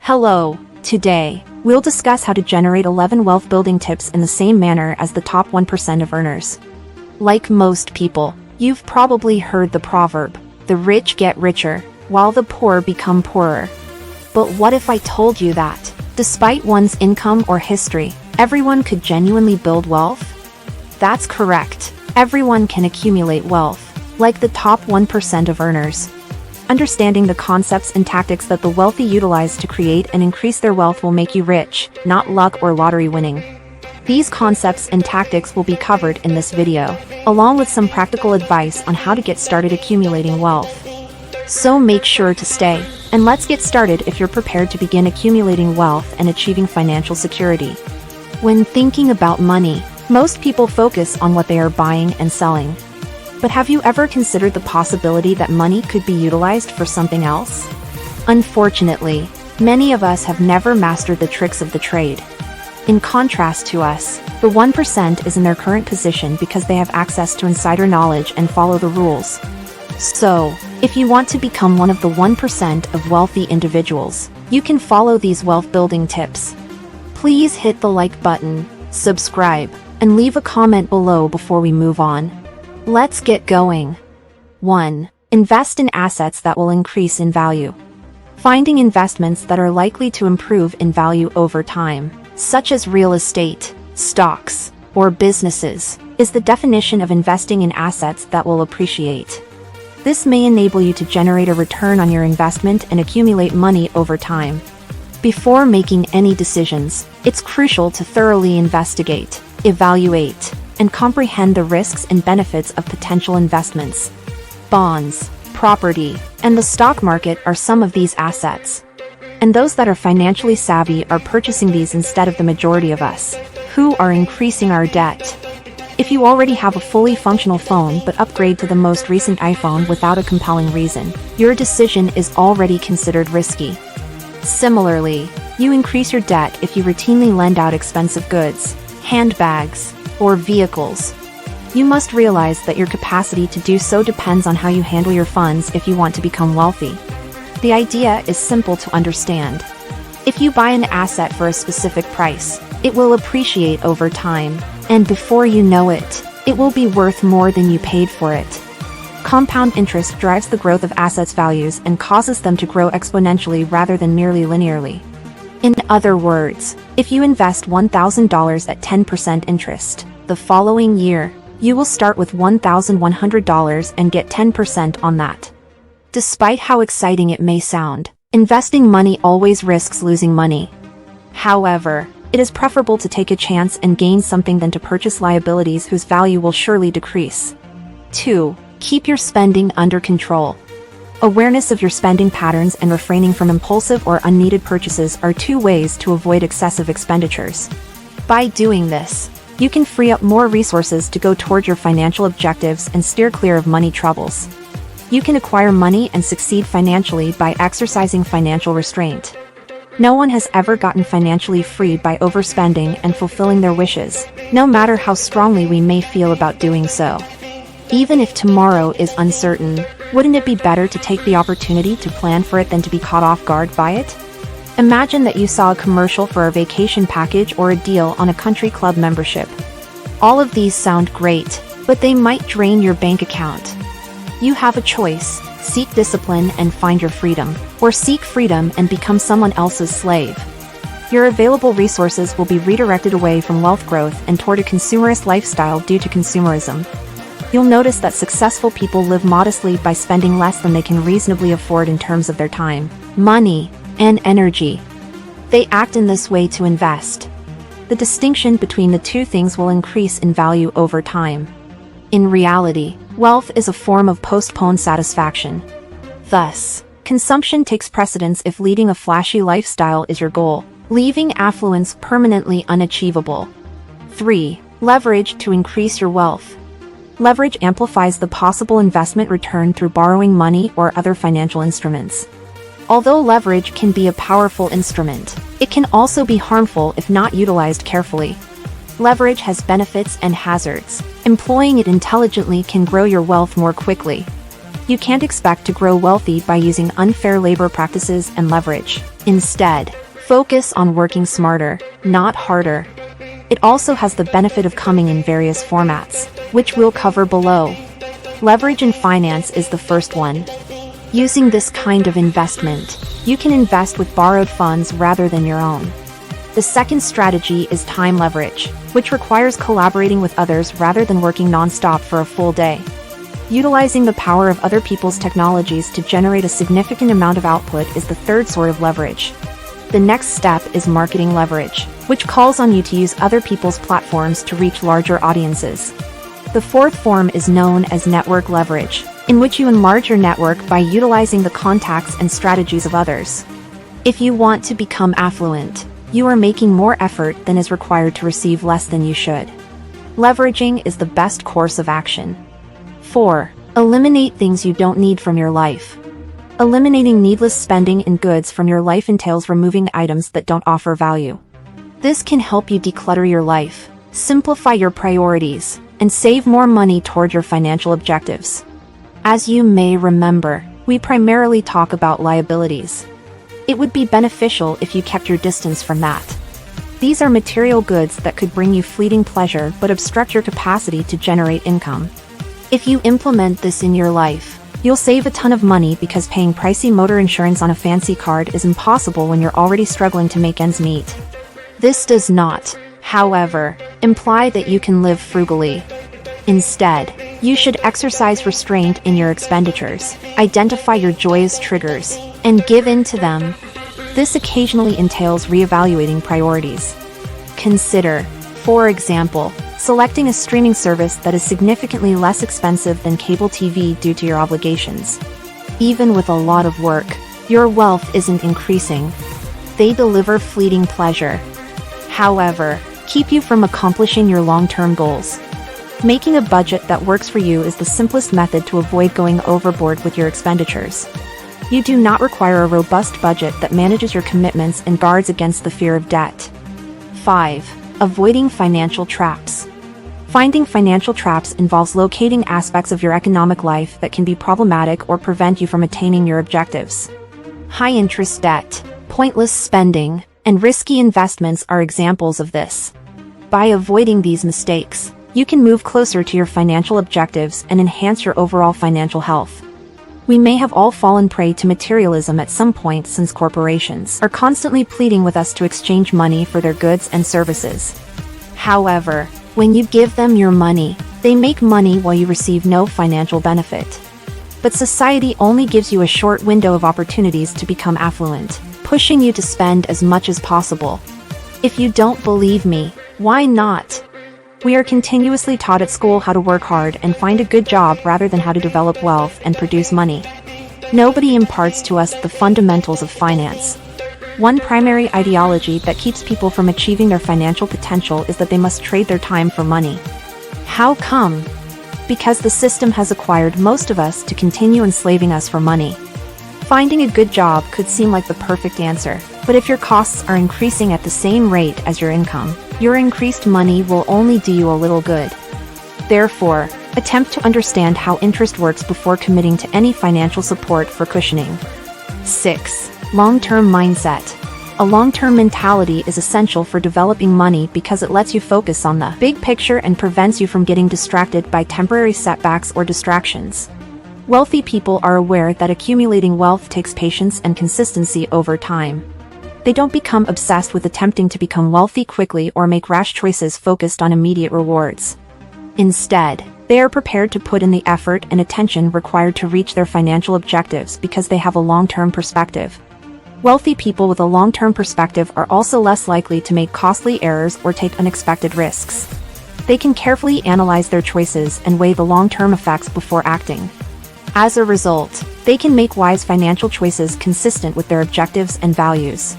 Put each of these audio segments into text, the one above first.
Hello, today, we'll discuss how to generate 11 wealth building tips in the same manner as the top 1% of earners. Like most people, you've probably heard the proverb, the rich get richer, while the poor become poorer. But what if I told you that, despite one's income or history, everyone could genuinely build wealth? That's correct, everyone can accumulate wealth, like the top 1% of earners. Understanding the concepts and tactics that the wealthy utilize to create and increase their wealth will make you rich, not luck or lottery winning. These concepts and tactics will be covered in this video, along with some practical advice on how to get started accumulating wealth. So make sure to stay, and let's get started if you're prepared to begin accumulating wealth and achieving financial security. When thinking about money, most people focus on what they are buying and selling. But have you ever considered the possibility that money could be utilized for something else? Unfortunately, many of us have never mastered the tricks of the trade. In contrast to us, the 1% is in their current position because they have access to insider knowledge and follow the rules. So, if you want to become one of the 1% of wealthy individuals, you can follow these wealth building tips. Please hit the like button, subscribe, and leave a comment below before we move on. Let's get going. 1. Invest in assets that will increase in value. Finding investments that are likely to improve in value over time, such as real estate, stocks, or businesses, is the definition of investing in assets that will appreciate. This may enable you to generate a return on your investment and accumulate money over time. Before making any decisions, it's crucial to thoroughly investigate, evaluate, and comprehend the risks and benefits of potential investments. Bonds, property, and the stock market are some of these assets. And those that are financially savvy are purchasing these instead of the majority of us, who are increasing our debt. If you already have a fully functional phone but upgrade to the most recent iPhone without a compelling reason, your decision is already considered risky. Similarly, you increase your debt if you routinely lend out expensive goods, handbags, or vehicles. You must realize that your capacity to do so depends on how you handle your funds if you want to become wealthy. The idea is simple to understand. If you buy an asset for a specific price, it will appreciate over time, and before you know it, it will be worth more than you paid for it. Compound interest drives the growth of assets' values and causes them to grow exponentially rather than merely linearly. In other words, if you invest $1,000 at 10% interest, the following year, you will start with $1,100 and get 10% on that. Despite how exciting it may sound, investing money always risks losing money. However, it is preferable to take a chance and gain something than to purchase liabilities whose value will surely decrease. 2. Keep your spending under control. Awareness of your spending patterns and refraining from impulsive or unneeded purchases are two ways to avoid excessive expenditures. By doing this, you can free up more resources to go toward your financial objectives and steer clear of money troubles. You can acquire money and succeed financially by exercising financial restraint. No one has ever gotten financially free by overspending and fulfilling their wishes, no matter how strongly we may feel about doing so. Even if tomorrow is uncertain, wouldn't it be better to take the opportunity to plan for it than to be caught off guard by it? Imagine that you saw a commercial for a vacation package or a deal on a country club membership. All of these sound great, but they might drain your bank account. You have a choice: seek discipline and find your freedom, or seek freedom and become someone else's slave. Your available resources will be redirected away from wealth growth and toward a consumerist lifestyle due to consumerism. You'll notice that successful people live modestly by spending less than they can reasonably afford in terms of their time, money, and energy. They act in this way to invest. The distinction between the two things will increase in value over time. In reality, wealth is a form of postponed satisfaction. Thus, consumption takes precedence if leading a flashy lifestyle is your goal, leaving affluence permanently unachievable. 3. Leverage to increase your wealth. Leverage amplifies the possible investment return through borrowing money or other financial instruments. Although leverage can be a powerful instrument, it can also be harmful if not utilized carefully. Leverage has benefits and hazards. Employing it intelligently can grow your wealth more quickly. You can't expect to grow wealthy by using unfair labor practices and leverage. Instead, focus on working smarter, not harder. It also has the benefit of coming in various formats, which we'll cover below. Leverage in finance is the first one. Using this kind of investment, you can invest with borrowed funds rather than your own. The second strategy is time leverage, which requires collaborating with others rather than working non-stop for a full day. Utilizing the power of other people's technologies to generate a significant amount of output is the third sort of leverage. The next step is marketing leverage, which calls on you to use other people's platforms to reach larger audiences. The fourth form is known as network leverage, in which you enlarge your network by utilizing the contacts and strategies of others. If you want to become affluent, you are making more effort than is required to receive less than you should. Leveraging is the best course of action. 4. Eliminate things you don't need from your life. Eliminating needless spending in goods from your life entails removing items that don't offer value. This can help you declutter your life, simplify your priorities, and save more money toward your financial objectives. As you may remember, we primarily talk about liabilities. It would be beneficial if you kept your distance from that. These are material goods that could bring you fleeting pleasure but obstruct your capacity to generate income. If you implement this in your life, you'll save a ton of money because paying pricey motor insurance on a fancy card is impossible when you're already struggling to make ends meet. This does not, however, imply that you can live frugally. Instead, you should exercise restraint in your expenditures, identify your joyous triggers, and give in to them. This occasionally entails reevaluating priorities. Consider, for example, selecting a streaming service that is significantly less expensive than cable TV due to your obligations. Even with a lot of work, your wealth isn't increasing. They deliver fleeting pleasure. However, keep you from accomplishing your long-term goals. Making a budget that works for you is the simplest method to avoid going overboard with your expenditures. You do not require a robust budget that manages your commitments and guards against the fear of debt. 5. Avoiding financial traps. Finding financial traps involves locating aspects of your economic life that can be problematic or prevent you from attaining your objectives. High-interest debt, pointless spending, and risky investments are examples of this. By avoiding these mistakes, you can move closer to your financial objectives and enhance your overall financial health. We may have all fallen prey to materialism at some point since corporations are constantly pleading with us to exchange money for their goods and services. However, when you give them your money, they make money while you receive no financial benefit. But society only gives you a short window of opportunities to become affluent, pushing you to spend as much as possible. If you don't believe me, why not? We are continuously taught at school how to work hard and find a good job rather than how to develop wealth and produce money. Nobody imparts to us the fundamentals of finance. One primary ideology that keeps people from achieving their financial potential is that they must trade their time for money. How come? Because the system has acquired most of us to continue enslaving us for money. Finding a good job could seem like the perfect answer, but if your costs are increasing at the same rate as your income, your increased money will only do you a little good. Therefore, attempt to understand how interest works before committing to any financial support for cushioning. 6. Long-term mindset. A long-term mentality is essential for developing money because it lets you focus on the big picture and prevents you from getting distracted by temporary setbacks or distractions. Wealthy people are aware that accumulating wealth takes patience and consistency over time. They don't become obsessed with attempting to become wealthy quickly or make rash choices focused on immediate rewards. Instead, they are prepared to put in the effort and attention required to reach their financial objectives because they have a long-term perspective. Wealthy people with a long-term perspective are also less likely to make costly errors or take unexpected risks. They can carefully analyze their choices and weigh the long-term effects before acting. As a result, they can make wise financial choices consistent with their objectives and values.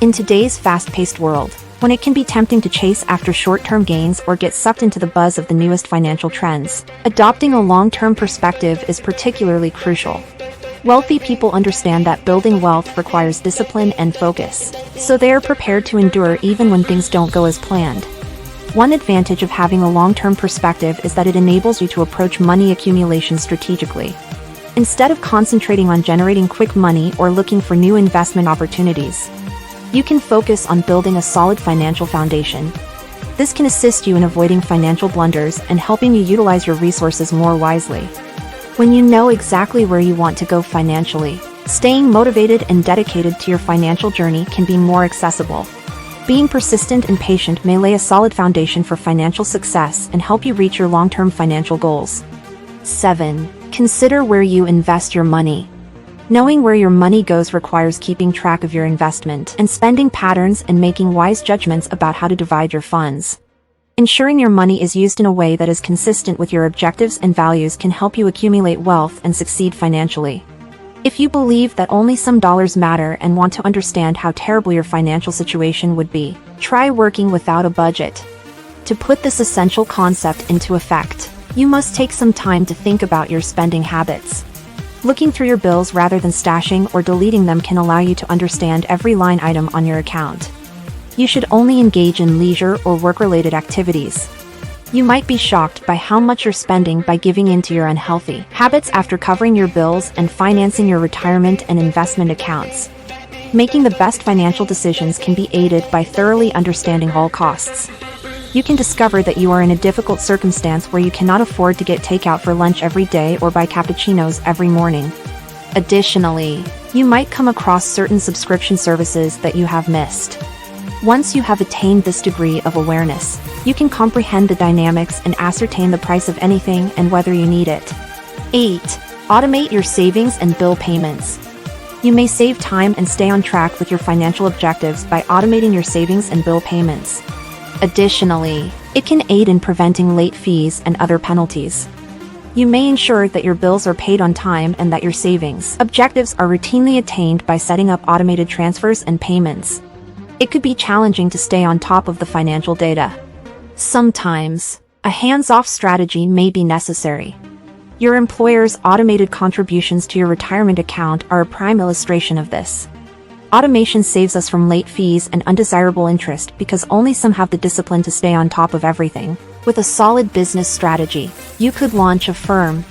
In today's fast-paced world, when it can be tempting to chase after short-term gains or get sucked into the buzz of the newest financial trends, adopting a long-term perspective is particularly crucial. Wealthy people understand that building wealth requires discipline and focus, so they are prepared to endure even when things don't go as planned. One advantage of having a long-term perspective is that it enables you to approach money accumulation strategically. instead of concentrating on generating quick money or looking for new investment opportunities. You can focus on building a solid financial foundation. This can assist you in avoiding financial blunders and helping you utilize your resources more wisely. When you know exactly where you want to go financially, staying motivated and dedicated to your financial journey can be more accessible. Being persistent and patient may lay a solid foundation for financial success and help you reach your long-term financial goals. 7. Consider where you invest your money. Knowing where your money goes requires keeping track of your investment and spending patterns and making wise judgments about how to divide your funds. Ensuring your money is used in a way that is consistent with your objectives and values can help you accumulate wealth and succeed financially. If you believe that only some dollars matter and want to understand how terrible your financial situation would be, try working without a budget. To put this essential concept into effect, you must take some time to think about your spending habits. Looking through your bills rather than stashing or deleting them can allow you to understand every line item on your account. You should only engage in leisure or work-related activities. You might be shocked by how much you're spending by giving into your unhealthy habits after covering your bills and financing your retirement and investment accounts. Making the best financial decisions can be aided by thoroughly understanding all costs. You can discover that you are in a difficult circumstance where you cannot afford to get takeout for lunch every day or buy cappuccinos every morning. Additionally, you might come across certain subscription services that you have missed. Once you have attained this degree of awareness, you can comprehend the dynamics and ascertain the price of anything and whether you need it. 8. Automate your savings and bill payments. You may save time and stay on track with your financial objectives by automating your savings and bill payments. Additionally, it can aid in preventing late fees and other penalties. You may ensure that your bills are paid on time and that your savings objectives are routinely attained by setting up automated transfers and payments. It could be challenging to stay on top of the financial data. Sometimes, a hands-off strategy may be necessary. Your employer's automated contributions to your retirement account are a prime illustration of this. Automation saves us from late fees and undesirable interest because only some have the discipline to stay on top of everything. With a solid business strategy, you could launch a firm.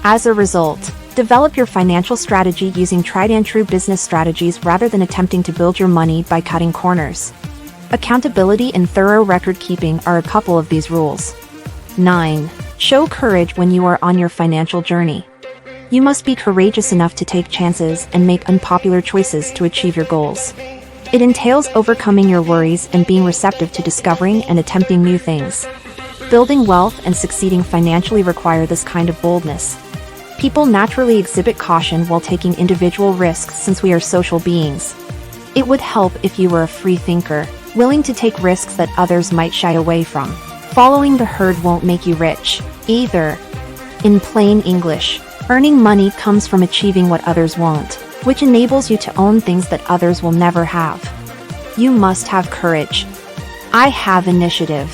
As a result, develop your financial strategy using tried-and-true business strategies rather than attempting to build your money by cutting corners. Accountability and thorough record-keeping are a couple of these rules. 9. Show courage when you are on your financial journey. You must be courageous enough to take chances and make unpopular choices to achieve your goals. It entails overcoming your worries and being receptive to discovering and attempting new things. Building wealth and succeeding financially require this kind of boldness. People naturally exhibit caution while taking individual risks since we are social beings. It would help if you were a free thinker, willing to take risks that others might shy away from. Following the herd won't make you rich, either. In plain English, earning money comes from achieving what others won't, which enables you to own things that others will never have. You must have courage. I have initiative.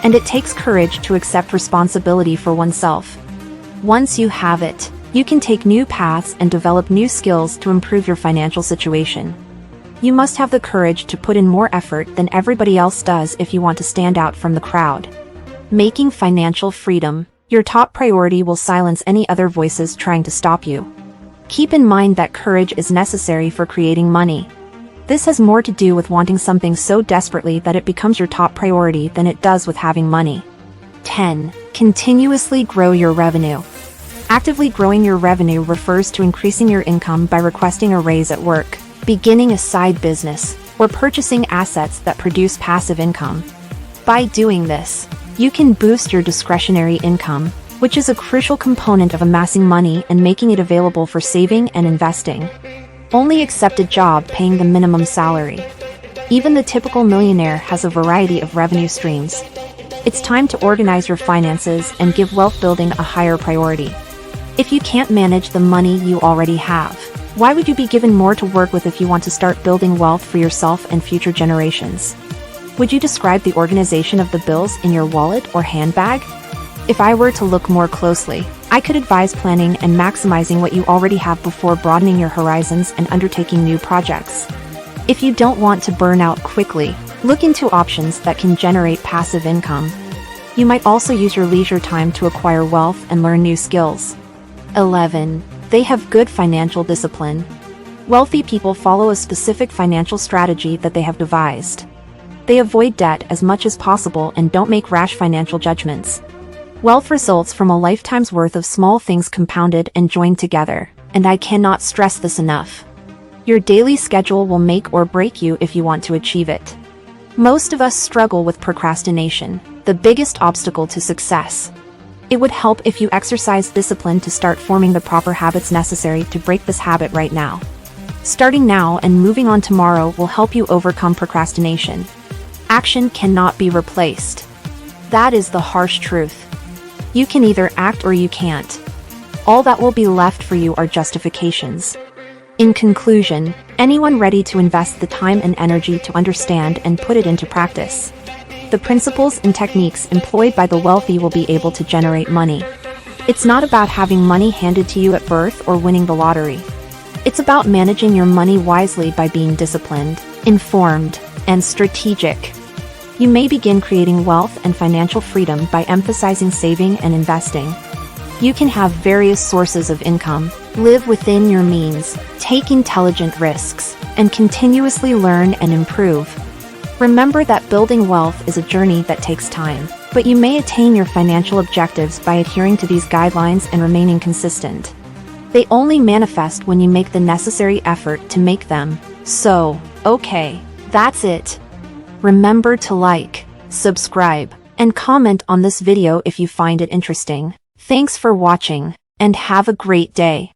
And it takes courage to accept responsibility for oneself. Once you have it, you can take new paths and develop new skills to improve your financial situation. You must have the courage to put in more effort than everybody else does if you want to stand out from the crowd. Making financial freedom your top priority will silence any other voices trying to stop you. Keep in mind that courage is necessary for creating money. This has more to do with wanting something so desperately that it becomes your top priority than it does with having money. 10. Continuously grow your revenue. Actively growing your revenue refers to increasing your income by requesting a raise at work, beginning a side business, or purchasing assets that produce passive income. By doing this, you can boost your discretionary income, which is a crucial component of amassing money and making it available for saving and investing. Only accept a job paying the minimum salary. Even the typical millionaire has a variety of revenue streams. It's time to organize your finances and give wealth building a higher priority. If you can't manage the money you already have, why would you be given more to work with if you want to start building wealth for yourself and future generations? Would you describe the organization of the bills in your wallet or handbag? If I were to look more closely, I could advise planning and maximizing what you already have before broadening your horizons and undertaking new projects. If you don't want to burn out quickly, look into options that can generate passive income. You might also use your leisure time to acquire wealth and learn new skills. 11. They have good financial discipline. Wealthy people follow a specific financial strategy that they have devised. They avoid debt as much as possible and don't make rash financial judgments. Wealth results from a lifetime's worth of small things compounded and joined together, and I cannot stress this enough. Your daily schedule will make or break you if you want to achieve it. Most of us struggle with procrastination, the biggest obstacle to success. It would help if you exercise discipline to start forming the proper habits necessary to break this habit right now. Starting now and moving on tomorrow will help you overcome procrastination. Action cannot be replaced. That is the harsh truth. You can either act or you can't. All that will be left for you are justifications. In conclusion, anyone ready to invest the time and energy to understand and put it into practice, the principles and techniques employed by the wealthy will be able to generate money. It's not about having money handed to you at birth or winning the lottery. It's about managing your money wisely by being disciplined, informed, and strategic. You may begin creating wealth and financial freedom by emphasizing saving and investing. You can have various sources of income, live within your means, take intelligent risks, and continuously learn and improve. Remember that building wealth is a journey that takes time, but you may attain your financial objectives by adhering to these guidelines and remaining consistent. They only manifest when you make the necessary effort to make them. So, okay, that's it. Remember to like, subscribe, and comment on this video if you find it interesting. Thanks for watching, and have a great day.